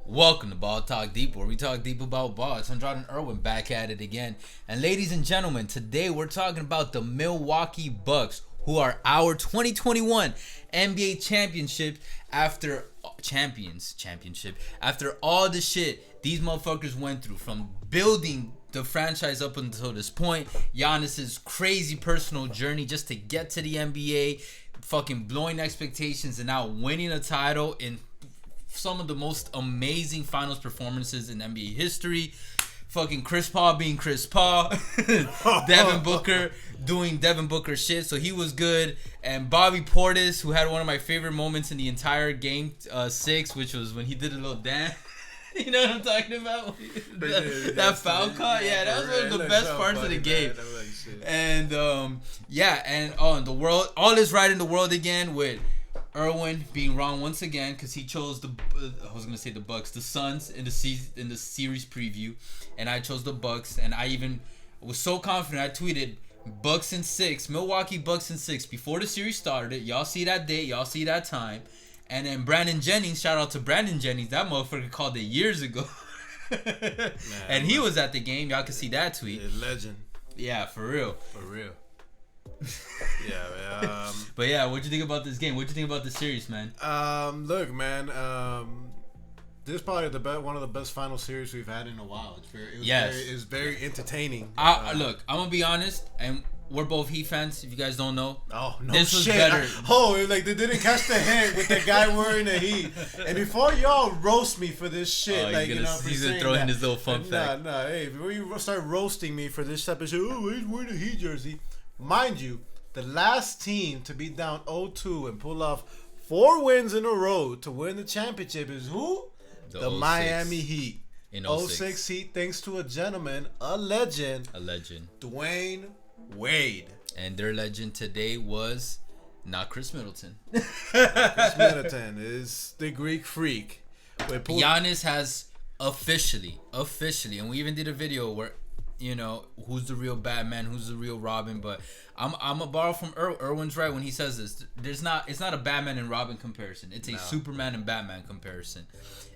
Welcome to Ball Talk Deep, where we talk deep about ball. It's Jordan Irwin back at it again. And ladies and gentlemen, today we're talking about the Milwaukee Bucks, who are our 2021 NBA championship after all the shit these motherfuckers went through, from building the franchise up until this point, Giannis's crazy personal journey just to get to the NBA, fucking blowing expectations, and now winning a title in some of the most amazing finals performances in NBA history. Fucking Chris Paul being Chris Paul. Devin Booker doing Devin Booker shit, so he was good. And Bobby Portis, who had one of my favorite moments in the entire game 6, which was when he did a little dance. You know what I'm talking about? That foul call? Yeah, that was one of the best parts of the game. And and the world, all is right in the world again, with Irwin being wrong once again, because he chose the Bucks, the Suns in the series preview, and I chose the Bucks, and I even was so confident I tweeted Bucks in 6, Milwaukee Bucks in 6 before the series started. Y'all see that date, y'all see that time, and then Brandon Jennings, shout out to Brandon Jennings, that motherfucker called it years ago, and he was at the game. Y'all can see that tweet. Legend. Yeah, for real. Yeah, but yeah, what'd you think about this game? What'd you think about the series, man? Look, man. This is probably one of the best final series we've had in a while. It's very entertaining. Look, I'm gonna be honest, and we're both Heat fans. If you guys don't know, this was better. Like they didn't catch the hint with the guy wearing the Heat. And before y'all roast me for this shit, he's gonna throw in his little fun fact. Nah. Hey, before you start roasting me for this type of shit, he's wearing a Heat jersey. Mind you, the last team to be down 0-2 and pull off 4 wins in a row to win the championship is who? The Miami Heat. In 06 Heat, thanks to a gentleman, a legend, Dwayne Wade. And their legend today was not Khris Middleton. Khris Middleton is the Greek freak. Giannis has officially, and we even did a video where, you know, who's the real Batman, who's the real Robin, but I'm gonna borrow from Irwin's right when he says this. It's not a Batman and Robin comparison. It's a Superman and Batman comparison.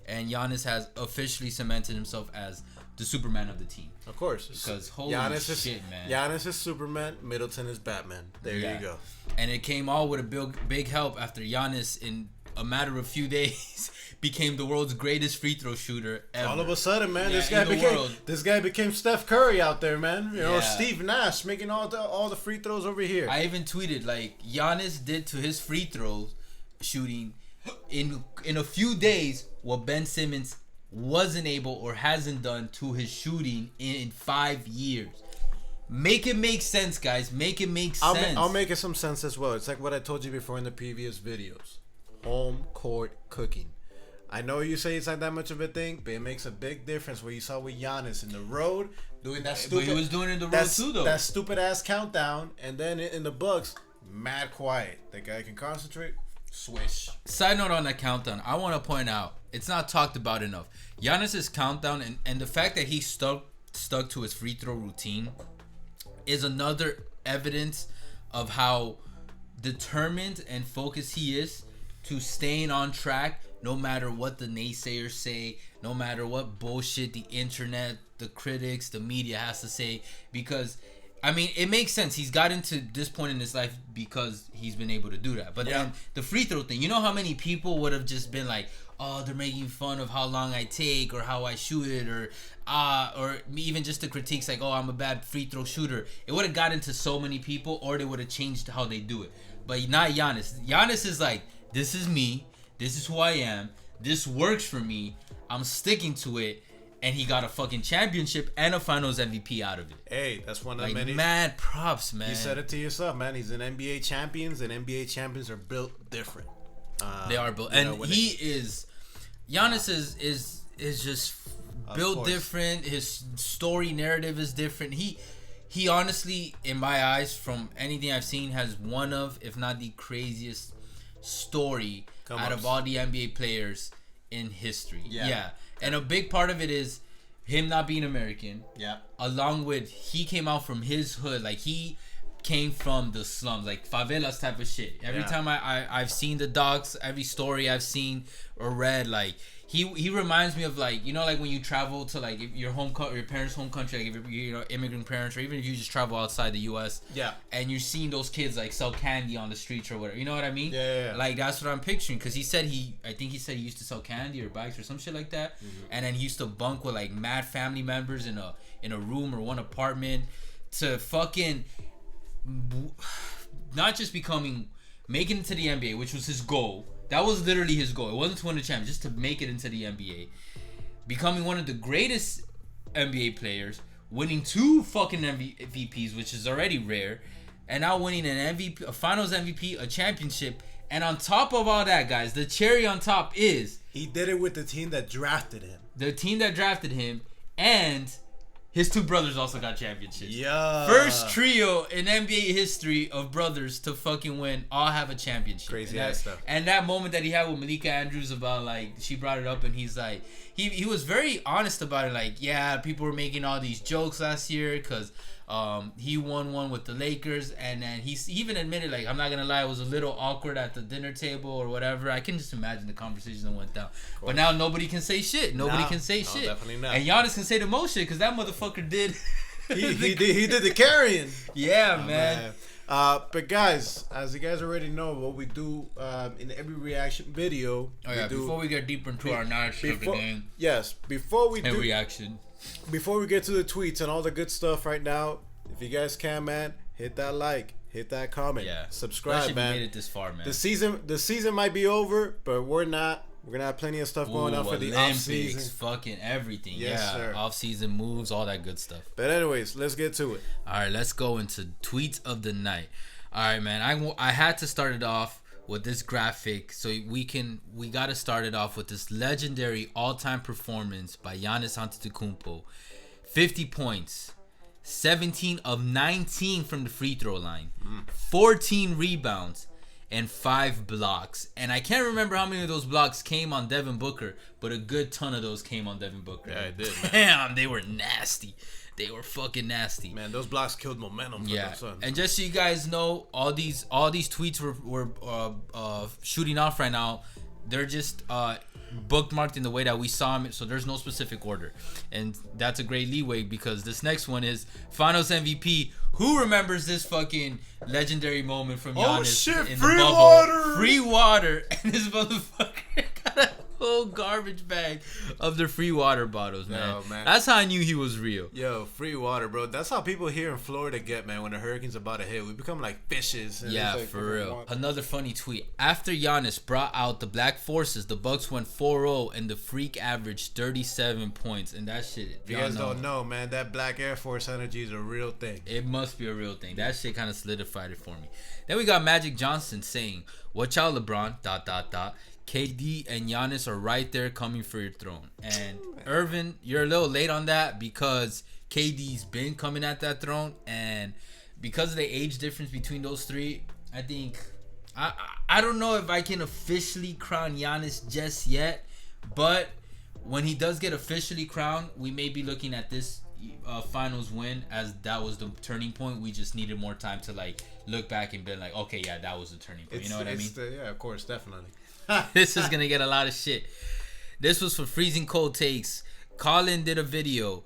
And Giannis has officially cemented himself as the Superman of the team. Of course. Because holy shit, man. Giannis is Superman, Middleton is Batman. There you go. And it came all with a big help after Giannis, in a matter of few days, became the world's greatest free throw shooter ever. All of a sudden, man, this guy became Steph Curry out there, man. You know, Steve Nash making all the free throws over here. I even tweeted, like, Giannis did to his free throws shooting in a few days what Ben Simmons wasn't able or hasn't done to his shooting in 5 years. Make it make sense, guys. Make it make sense. I'll make it some sense as well. It's like what I told you before in the previous videos. Home court cooking. I know you say it's not that much of a thing, but it makes a big difference. What you saw with Giannis in the road doing that stupid. But he was doing it in the road too, though. That stupid ass countdown, and then in the Bucks, mad quiet. That guy can concentrate. Swish. Side note on that countdown, I want to point out, it's not talked about enough. Giannis's countdown and the fact that he stuck to his free throw routine is another evidence of how determined and focused he is to staying on track, no matter what the naysayers say, no matter what bullshit the internet, the critics, the media has to say. Because, I mean, it makes sense. He's gotten to this point in his life because he's been able to do that. But then the free throw thing, you know how many people would have just been like, oh, they're making fun of how long I take or how I shoot it, or even just the critiques like, oh, I'm a bad free throw shooter. It would have gotten to so many people, or they would have changed how they do it. But not Giannis. Giannis is like, this is me. This is who I am. This works for me. I'm sticking to it. And he got a fucking championship and a finals MVP out of it. Hey, that's one of many. Mad props, man. You said it to yourself, man. He's an NBA champion, and NBA champions are built different. They are built. And Giannis is just built different. His story narrative is different. He honestly, in my eyes, from anything I've seen, has one of, if not the craziest story out of all the NBA players in history. Yeah. And a big part of it is him not being American. Yeah. Along with, he came out from his hood. Like, he came from the slums, like favelas type of shit. Every time I've seen the docs, every story I've seen or read, like he reminds me of, like, you know, like when you travel to like your your parents' home country, like if you're immigrant parents, or even if you just travel outside the U.S. And you're seeing those kids like sell candy on the streets or whatever. You know what I mean? Like that's what I'm picturing, because I think he said he used to sell candy or bikes or some shit like that, and then he used to bunk with like mad family members in a room or one apartment to fucking not just making it to the NBA, which was his goal. That was literally his goal. It wasn't to win the championship, just to make it into the NBA. Becoming one of the greatest NBA players, winning 2 fucking MVPs, which is already rare, and now winning an MVP, a Finals MVP, a championship, and on top of all that, guys, the cherry on top is he did it with the team that drafted him. The team that drafted him, and his 2 brothers also got championships. Yeah. First trio in NBA history of brothers to fucking win, all have a championship. Crazy ass stuff. And that moment that he had with Malika Andrews about, like, she brought it up and he's like, he was very honest about it. Like, yeah, people were making all these jokes last year because he won one with the Lakers, and then he even admitted, like, I'm not gonna lie, it was a little awkward at the dinner table or whatever. I can just imagine the conversation that went down. But now nobody can say shit. Nobody can say shit. Definitely not. And Giannis can say the most shit because that motherfucker did. he did the carrying. Yeah, man. But guys, as you guys already know, what we do in every reaction video. Before we get deeper into our analysis of the game. Yes, before we do reaction. Before we get to the tweets and all the good stuff right now, if you guys can, man, hit that like, hit that comment, subscribe, man. We made it this far, man. The season might be over, but we're not. We're gonna have plenty of stuff going on for the off season, fucking everything. Yes, sir. Off season moves, all that good stuff. But anyways, let's get to it. All right, let's go into tweets of the night. All right, man. I had to start it off with this graphic, so we got to start it off with this legendary all-time performance by Giannis Antetokounmpo. 50 points, 17 of 19 from the free throw line, 14 rebounds, and 5 blocks. And I can't remember how many of those blocks came on Devin Booker, but a good ton of those came on Devin Booker. Yeah, it did, man. Damn, they were nasty. They were fucking nasty. Man, those blocks killed momentum for them, son. And just so you guys know, all these tweets were shooting off right now. They're just bookmarked in the way that we saw them, so there's no specific order. And that's a great leeway, because this next one is Finals MVP. Who remembers this fucking legendary moment from Giannis? Oh shit, in free the bubble? water! Free water! And this motherfucker got a whole garbage bag of the free water bottles, man. Yo, man. That's how I knew he was real. Yo, free water, bro. That's how people here in Florida get, man, when the hurricane's about to hit. We become like fishes. Yeah, like, for real. Another funny tweet. After Giannis brought out the Black Forces, the Bucks went 4-0 and the Freak averaged 37 points. And that shit, if you guys don't know, man, that Black Air Force energy is a real thing. It must be a real thing. That shit kind of solidified it for me. Then we got Magic Johnson saying, "Watch out, LeBron, ... KD and Giannis are right there coming for your throne." And Irvin, you're a little late on that, because KD's been coming at that throne, and because of the age difference between those three, I think I don't know if I can officially crown Giannis just yet, but when he does get officially crowned, we may be looking at this finals win as that was the turning point. We just needed more time to like look back and be like, okay, yeah, that was the turning point. You know what I mean? Yeah, of course, definitely. This is gonna get a lot of shit. This was for Freezing Cold Takes. Colin did a video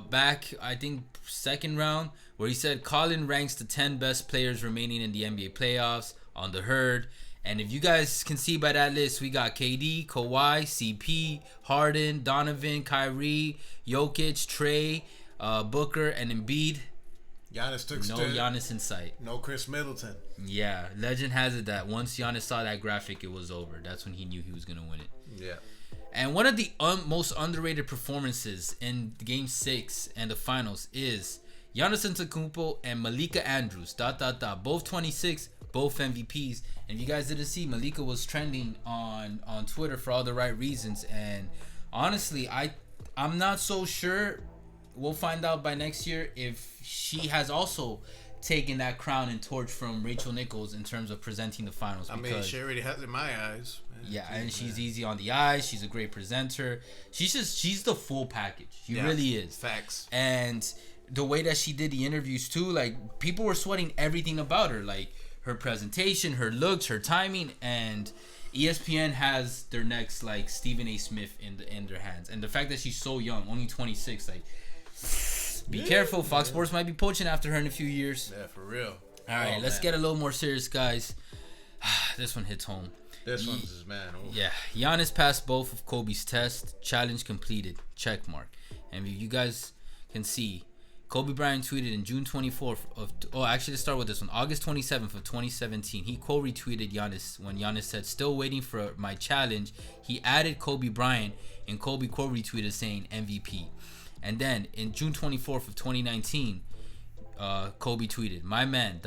back, I think, second round, where he said Colin ranks the 10 best players remaining in the NBA playoffs on the herd. And if you guys can see by that list, we got KD, Kawhi, CP, Harden, Donovan, Kyrie, Jokic, Trey, Booker, and Embiid. Giannis took no Giannis in sight. No Khris Middleton. Yeah, legend has it that once Giannis saw that graphic, it was over. That's when he knew he was gonna win it. Yeah. And one of the most underrated performances in Game 6 and the finals is Giannis Antetokounmpo and Malika Andrews. ... Both 26, both MVPs. And if you guys didn't see, Malika was trending on Twitter for all the right reasons. And honestly, I'm not so sure. We'll find out by next year if she has also taken that crown and torch from Rachel Nichols in terms of presenting the finals. I mean, she already has it in my eyes. Man. Yeah, and she's easy on the eyes. She's a great presenter. She's the full package. She really is. Facts. And the way that she did the interviews too, like people were sweating everything about her, like her presentation, her looks, her timing, and ESPN has their next like Stephen A. Smith in their hands, and the fact that she's so young, only 26, like be careful. Fox Sports might be poaching after her in a few years. Yeah, for real. All right, let's get a little more serious, guys. This one hits home. This one's his man. Ooh. Yeah, Giannis passed both of Kobe's tests. Challenge completed. Check mark. And you guys can see, Kobe Bryant tweeted in June 24th of. Oh, actually, let's start with this one. August 27th of 2017. He retweeted Giannis when Giannis said, "Still waiting for my challenge." He added Kobe Bryant, and Kobe retweeted saying MVP. And then in June 24th of 2019, Kobe tweeted, "My man. ...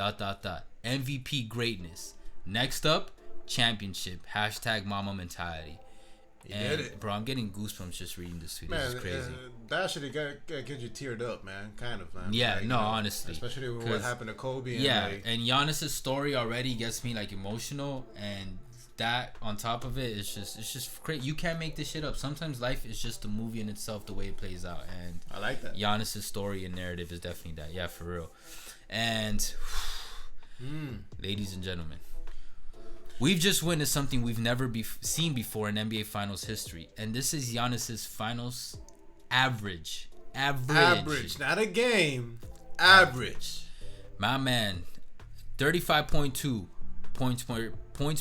MVP greatness. Next up, championship. # Mama mentality." He did it. Bro, I'm getting goosebumps just reading this tweet. Man, This is crazy. that should get you teared up, man. Kind of, man. Yeah, no, honestly. Especially with what happened to Kobe. Yeah, and and Giannis' story already gets me like emotional, and that on top of it, it's just great. You can't make this shit up. Sometimes life is just a movie in itself, the way it plays out, and I like that. Giannis' story and narrative is definitely that. Yeah, for real. And ladies and gentlemen, we've just witnessed something we've never seen before in NBA Finals history, and this is Giannis' Finals average. Average, not a game. Average. My man, 35.2 points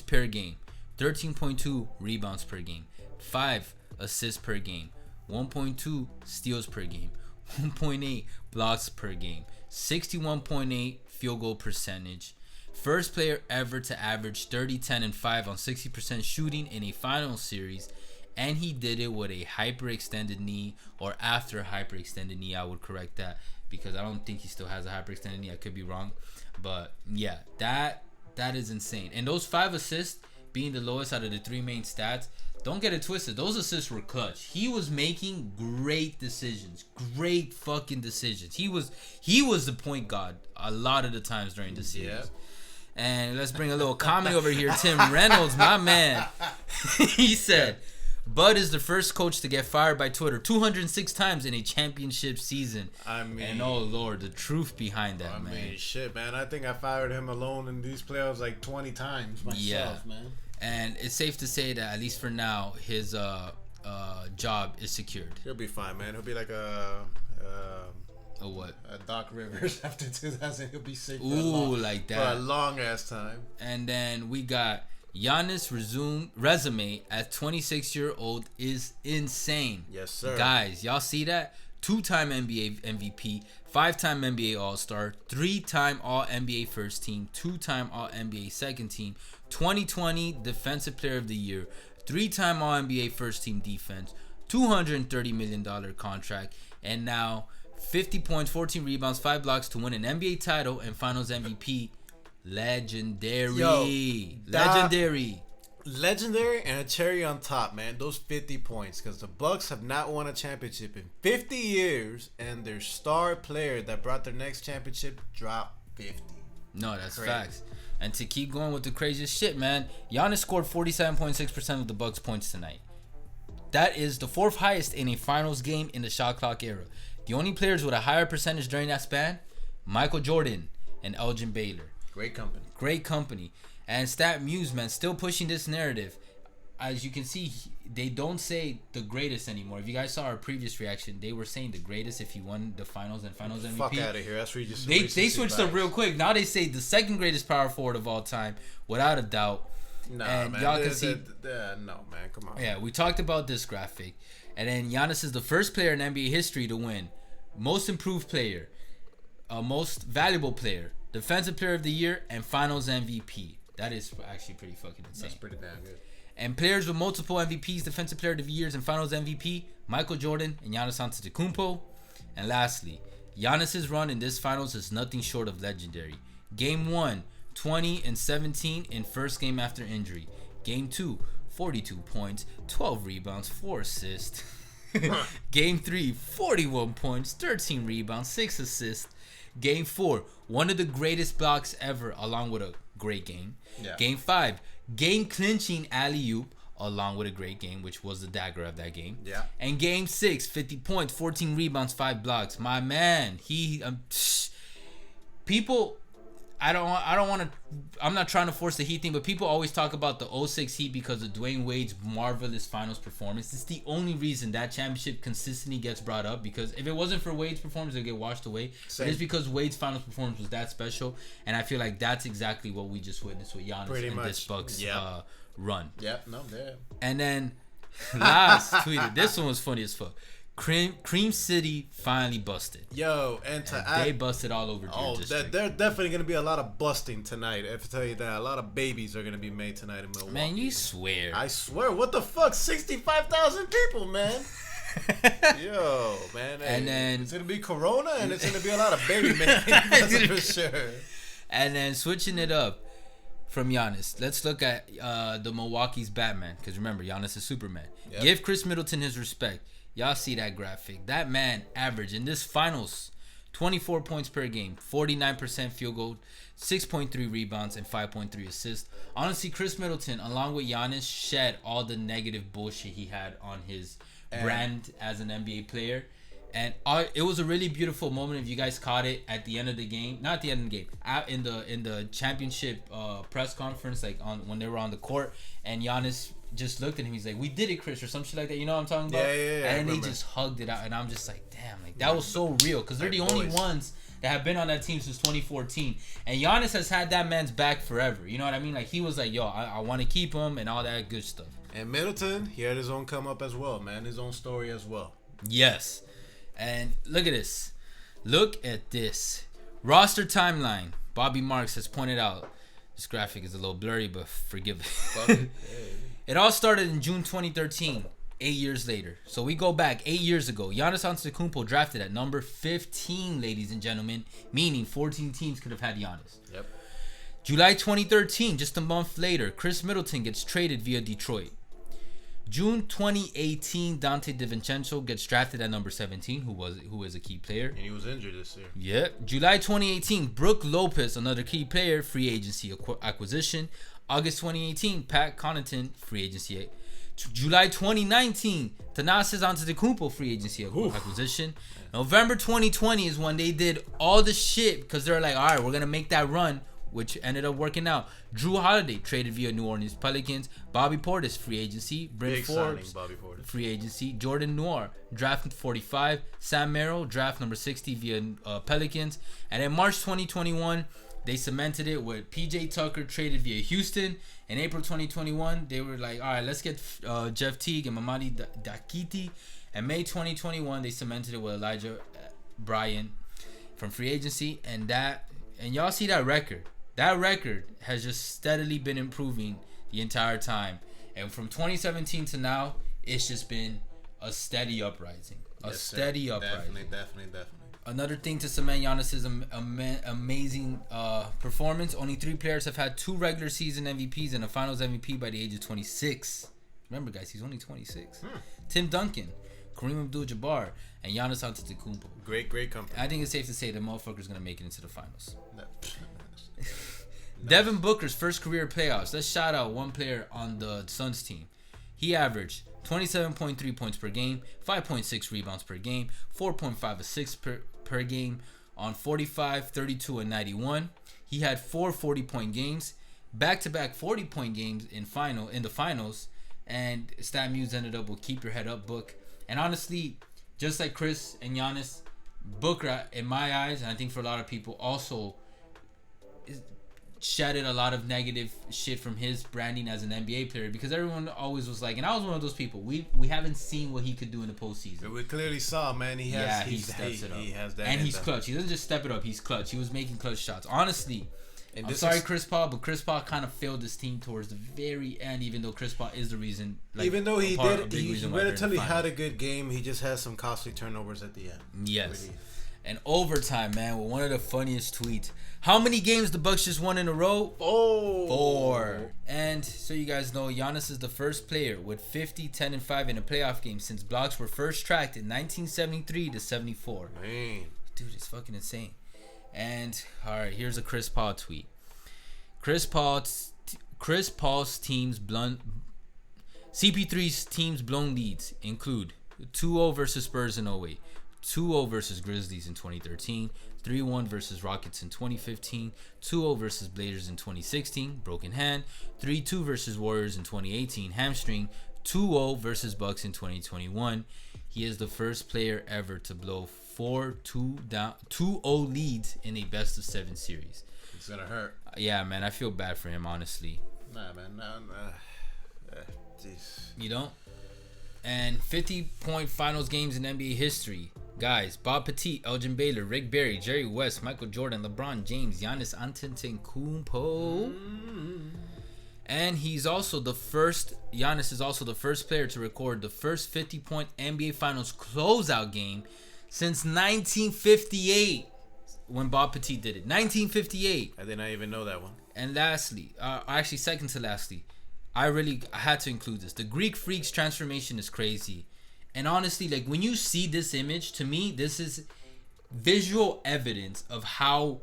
per game, 13.2 rebounds per game, 5 assists per game, 1.2 steals per game, 1.8 blocks per game, 61.8 field goal percentage. First player ever to average 30, 10, and 5 on 60% shooting in a final series, and he did it with a hyperextended knee, or after a hyperextended knee. I would correct that because I don't think he still has a hyperextended knee. I could be wrong, but yeah, that is insane. And those 5 assists being the lowest out of the 3 main stats, don't get it twisted. Those assists were clutch. He was making great decisions, great fucking decisions. He was the point guard a lot of the times during the series. Yeah. And let's bring a little comment over here. Tim Reynolds, my man. He said, Bud is the first coach to get fired by Twitter 206 times in a championship season. I mean, and oh Lord, the truth behind that, man. I mean, shit, man. I think I fired him alone in these playoffs like 20 times myself, man. And it's safe to say that at least for now, his job is secured. He'll be fine, man. He'll be like a what? Doc Rivers after 2000. He'll be safe. Like that for a long ass time. And then we got Giannis' resume as 26-year-old is insane. Yes, sir. Guys, y'all see that? 2-time NBA MVP, 5-time NBA All-Star, 3-time All-NBA First Team, 2-time All-NBA Second Team, 2020 Defensive Player of the Year, 3-time All-NBA First Team Defense, $230 million contract, and now 50 points, 14 rebounds, 5 blocks to win an NBA title and Finals MVP. Legendary. Legendary and a cherry on top, man. Those 50 points, because the Bucks have not won a championship in 50 years, and their star player that brought their next championship dropped 50. No, that's facts. And to keep going with the craziest shit, man, Giannis scored 47.6% of the Bucks' points tonight. That is the 4th highest in a finals game in the shot clock era. The only players with a higher percentage during that span, Michael Jordan and Elgin Baylor. Great company. And Stat Muse, man, still pushing this narrative. As you can see, they don't say the greatest anymore. If you guys saw our previous reaction, they were saying the greatest if he won the finals and finals MVP. Fuck out of here. That's They switched up real quick. Now they say the second greatest power forward of all time, without a doubt. Nah, and man. Y'all can see. No, man. Come on. Yeah, we talked about this graphic. And then Giannis is the first player in NBA history to win Most Improved Player, Most Valuable Player, Defensive Player of the Year, and Finals MVP. That is actually pretty fucking insane. That's pretty damn good. And players with multiple MVPs, Defensive Player of the Years, and Finals MVP, Michael Jordan and Giannis Antetokounmpo. And lastly, Giannis' run in this finals is nothing short of legendary. Game 1, 20 and 17 in first game after injury. Game 2, 42 points, 12 rebounds, 4 assists. Game 3, 41 points, 13 rebounds, 6 assists. Game 4, one of the greatest blocks ever, along with a great game. Yeah. Game 5, game clinching alley-oop, along with a great game, which was the dagger of that game. Yeah. And game 6, 50 points, 14 rebounds, 5 blocks. My man, people. I don't want to. I'm not trying to force the Heat thing, but people always talk about the 06 Heat because of Dwayne Wade's marvelous finals performance. It's the only reason that championship consistently gets brought up, because if it wasn't for Wade's performance, it would get washed away. But it's because Wade's finals performance was that special, and I feel like that's exactly what we just witnessed with Giannis and this Bucks run. Yep, no, there. And then last tweeted, this one was funny as fuck. Cream City finally busted. Yo, and they busted all over your district. There's definitely going to be a lot of busting tonight. If I tell you that, a lot of babies are going to be made tonight in Milwaukee. Man, you swear. I swear. What the fuck? 65,000 people, man. Yo, man. Hey, and then it's going to be Corona, and it's going to be a lot of baby making. That's for sure. And then switching it up from Giannis, let's look at the Milwaukee's Batman. Because remember, Giannis is Superman. Yep. Give Khris Middleton his respect. Y'all see that graphic. That man averaged in this finals 24 points per game, 49% field goal, 6.3 rebounds, and 5.3 assists. Honestly, Khris Middleton, along with Giannis, shed all the negative bullshit he had on his brand as an NBA player. And it was a really beautiful moment. If you guys caught it at the end of the game, not at the end of the game, in the championship press conference, like when they were on the court, and Giannis just looked at him. He's like, "We did it, Khris," or some shit like that. You know what I'm talking about? Yeah. And they just hugged it out, and I'm just like, damn, like that was so real, because they're the only ones that have been on that team since 2014, and Giannis has had that man's back forever. You know what I mean? Like he was like, "Yo, I want to keep him," and all that good stuff. And Middleton, he had his own come up as well, man. His own story as well. Yes. And look at this. Look at this. Roster timeline. Bobby Marks has pointed out. This graphic is a little blurry, but forgive it. It all started in June 2013, 8 years later. So we go back 8 years ago. Giannis Antetokounmpo drafted at number 15, ladies and gentlemen, meaning 14 teams could have had Giannis. Yep. July 2013, just a month later, Khris Middleton gets traded via Detroit. June 2018, Dante DiVincenzo gets drafted at number 17, who is a key player. And he was injured this year. Yep. July 2018, Brook Lopez, another key player, free agency acquisition. August 2018, Pat Connaughton, free agency. July 2019, Thanasis Antetokounmpo, free agency acquisition. November 2020 is when they did all the shit, because they're like, all right, we're going to make that run, which ended up working out. Jrue Holiday traded via New Orleans Pelicans. Bobby Portis, free agency. Brent Forbes, free agency. Jordan Noir, draft 45. Sam Merrill, draft number 60 via Pelicans. And in March 2021, they cemented it with PJ Tucker traded via Houston. In April 2021, they were like, all right, let's get Jeff Teague and Mamadi Dakiti. And May 2021, they cemented it with Elijah Bryant from free agency. And y'all see that record. That record has just steadily been improving the entire time. And from 2017 to now, it's just been a steady uprising. Definitely. Another thing to cement Giannis' amazing performance. Only 3 players have had 2 regular season MVPs and a finals MVP by the age of 26. Remember, guys, he's only 26. Tim Duncan, Kareem Abdul-Jabbar, and Giannis Antetokounmpo. Great company. I think it's safe to say the motherfucker's going to make it into the finals. Devin Booker's first career playoffs. Let's shout out one player on the Suns team. He averaged 27.3 points per game, 5.6 rebounds per game, 4.5 assists per game on 45, 32, and 91. He had 4 40-point games, back-to-back 40-point games in the finals, and StatMuse ended up with Keep Your Head Up book. And honestly, just like Khris and Giannis, Booker, in my eyes, and I think for a lot of people, also shedded a lot of negative shit from his branding as an NBA player, because everyone always was like, and I was one of those people, we haven't seen what he could do in the postseason. We clearly saw, man, he steps it up. He has that, and he's clutch. He doesn't just step it up, he's clutch. He was making clutch shots. Honestly, I'm sorry, Chris Paul, but Chris Paul kind of failed this team towards the very end, even though Chris Paul is the reason. Like, even though he relatively had a good game, he just has some costly turnovers at the end. Yes. Really. And overtime, man, with one of the funniest tweets. How many games the Bucks just won in a row? 4. And so you guys know, Giannis is the first player with 50, 10, and 5 in a playoff game since blocks were first tracked in 1973 to 74. Man. Dude, it's fucking insane. And, all right, here's a Chris Paul tweet. Chris Paul's team's blunt CP3's team's blown leads include 2-0 versus Spurs in 08, 2-0 versus Grizzlies in 2013, 3-1 versus Rockets in 2015, 2-0 versus Blazers in 2016, broken hand, 3-2 versus Warriors in 2018, hamstring, 2-0 versus Bucks in 2021. He is the first player ever to blow 2-0 leads in a best of 7 series. It's gonna hurt. Yeah, man, I feel bad for him, honestly. Nah, man, jeez. You don't? And 50-point finals games in NBA history. Guys, Bob Petit, Elgin Baylor, Rick Barry, Jerry West, Michael Jordan, LeBron James, Giannis Antetokounmpo. And Giannis is also the first player to record the first 50-point NBA Finals closeout game since 1958 when Bob Petit did it. 1958. I did not even know that one. And lastly, actually second to lastly, I had to include this. The Greek Freak's transformation is crazy. And honestly, like when you see this image, to me, this is visual evidence of how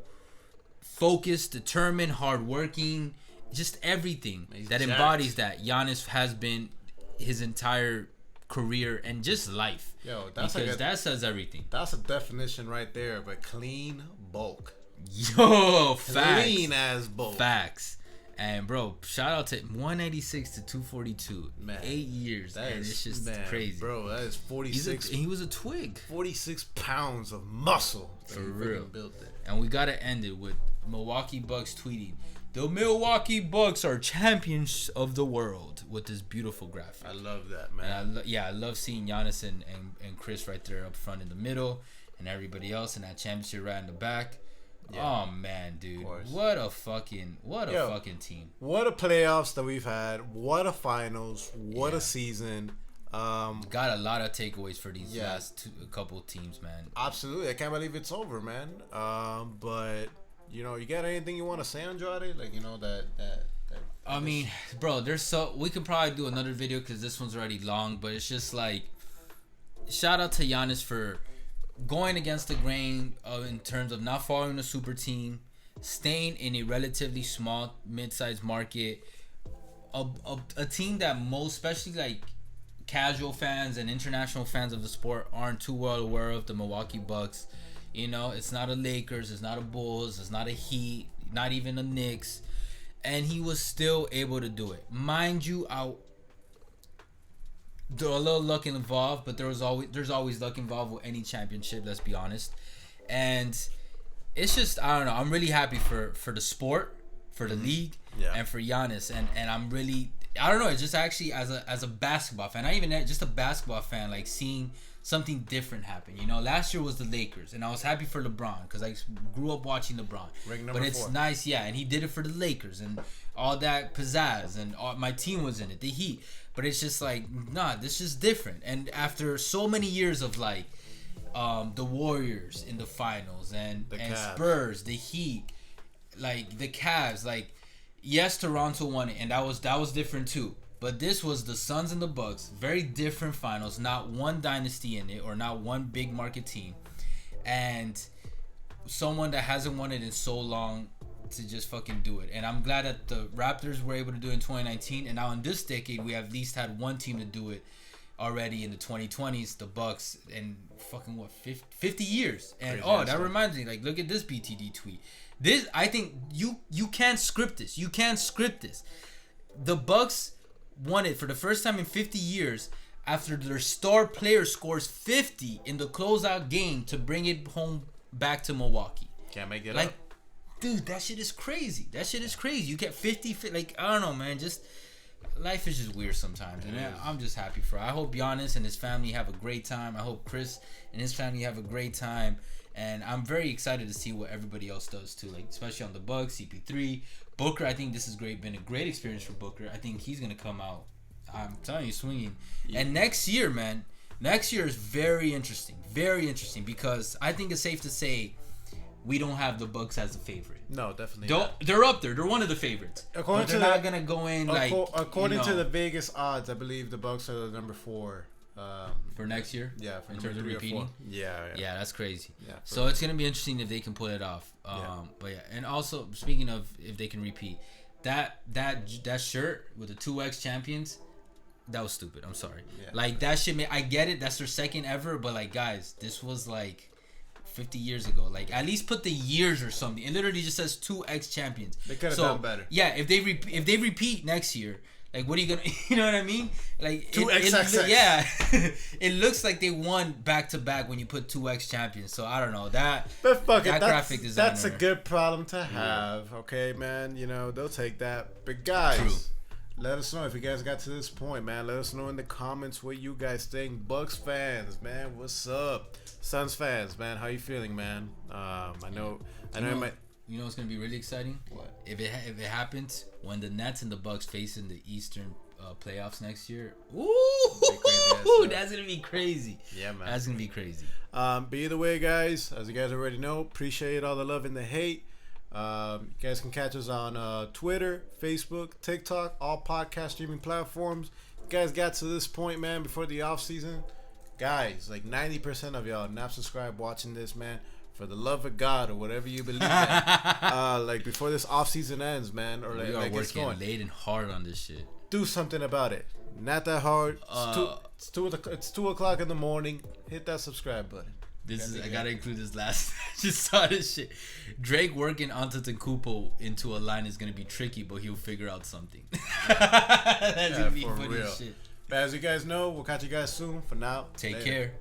focused, determined, hardworking, just everything that embodies that Giannis has been his entire career and just life. Yo, that's because that says everything. That's a definition right there of a clean bulk. Yo, facts. Clean as bulk. Facts. And bro, shout out to 186 to 242. Man, 8 years. And it's just crazy. Bro, that is 46. He was a twig. 46 pounds of muscle. For real. Built it. And we gotta end it with Milwaukee Bucks tweeting, "The Milwaukee Bucks are champions of the world," with this beautiful graphic. I love that, man. And I love seeing Giannis and Khris right there up front in the middle, and everybody else in that championship right in the back. Yeah. Oh man, dude, what a fucking team. What a playoffs that we've had. What a finals. What a season. Got a lot of takeaways for these last couple teams, man. Absolutely, I can't believe it's over, man. But you got anything you want to say, Andrade? Like that. I mean, bro, we could probably do another video because this one's already long. But it's just like, shout out to Giannis for going against the grain in terms of not following a super team, staying in a relatively small, mid-sized market, a team that most, especially like casual fans and international fans of the sport, aren't too well aware of, the Milwaukee Bucks. It's not a Lakers, it's not a Bulls, it's not a Heat, not even a Knicks, and he was still able to do it. Mind you, there's a little luck involved, but there's always luck involved with any championship. Let's be honest, and it's just, I don't know. I'm really happy for the sport, for the league, and for Giannis, and I'm really, I don't know. It's just actually as a basketball fan, not even just a basketball fan, like seeing something different happen. Last year was the Lakers, and I was happy for LeBron because I grew up watching LeBron. But it's 4. Nice, and he did it for the Lakers and all that pizzazz, and my team was in it, the Heat. But it's just like, nah, this is different. And after so many years of like the Warriors in the finals and Spurs, the Heat, like the Cavs, like yes, Toronto won it, and that was different too. But this was the Suns and the Bucks, very different finals, not one dynasty in it or not one big market team, and someone that hasn't won it in so long to just fucking do it. And I'm glad that the Raptors were able to do it in 2019, and now in this decade we have at least had one team to do it already in the 2020s, the Bucks, in fucking 50 years. And that reminds me, like, look at this BTD tweet. This, I think you can't script this. You can't script this. The Bucks won it for the first time in 50 years after their star player scores 50 in the closeout game to bring it home back to Milwaukee. Can't make it up. Dude, that shit is crazy. You get 50, like, I don't know, man. Just, life is just weird sometimes. And I'm just happy for it. I hope Giannis and his family have a great time. I hope Khris and his family have a great time. And I'm very excited to see what everybody else does, too. Like, especially on the Bucks, CP3. Booker, I think this has been a great experience for Booker. I think he's going to come out, I'm telling you, swinging. Yeah. And next year, man, is very interesting. Very interesting, because I think it's safe to say we don't have the Bucks as a favorite. No, definitely not. They're up there. They're one of the favorites. According they're not going to go in like... According to the Vegas odds, I believe the Bucks are the number 4. For next year? Yeah, for in terms of repeating? Yeah, that's crazy. Yeah, so it's going to be interesting if they can pull it off. But yeah, and also, speaking of if they can repeat, that shirt with the 2X champions, That was stupid. I'm sorry. Yeah. Like that shit. I get it. That's their second ever. But like, guys, this was like 50 years ago. Like, at least put the years or something. It literally just says 2 ex-champions. They could have done better. Yeah, if they repeat next year, like, what are you gonna? You know what I mean? Like 2 XXX. Yeah, it looks like they won back to back when you put 2 ex-champions. So I don't know that. But fuck that it, graphic designer. that's a good problem to have. Okay, man. You know they'll take that. But guys. True. Let us know if you guys got to this point, man. Let us know in the comments what you guys think. Bucks fans, man, what's up? Suns fans, man, how you feeling, man? I know it might. You know what's gonna be really exciting? What? If it happens when the Nets and the Bucks face in the Eastern playoffs next year. Ooh, that's gonna be crazy. Yeah, man. That's gonna be crazy. But either way, guys, as you guys already know, appreciate all the love and the hate. You guys can catch us on Twitter, Facebook, TikTok, all podcast streaming platforms. You guys got to this point, man, before the off season. Guys, like 90% of y'all not subscribed watching this, man. For the love of God or whatever you believe in. Like before this off season ends, man, or We are like it's working going. late and hard on this shit. Do something about it. Not that hard. It's 2 o'clock in the morning. Hit that subscribe button. I gotta include this last. I just saw this shit. Drake working Antetokounmpo into a line is gonna be tricky, but he'll figure out something. That's gonna be for funny real. as shit. But as you guys know, we'll catch you guys soon. For now, Take later. care.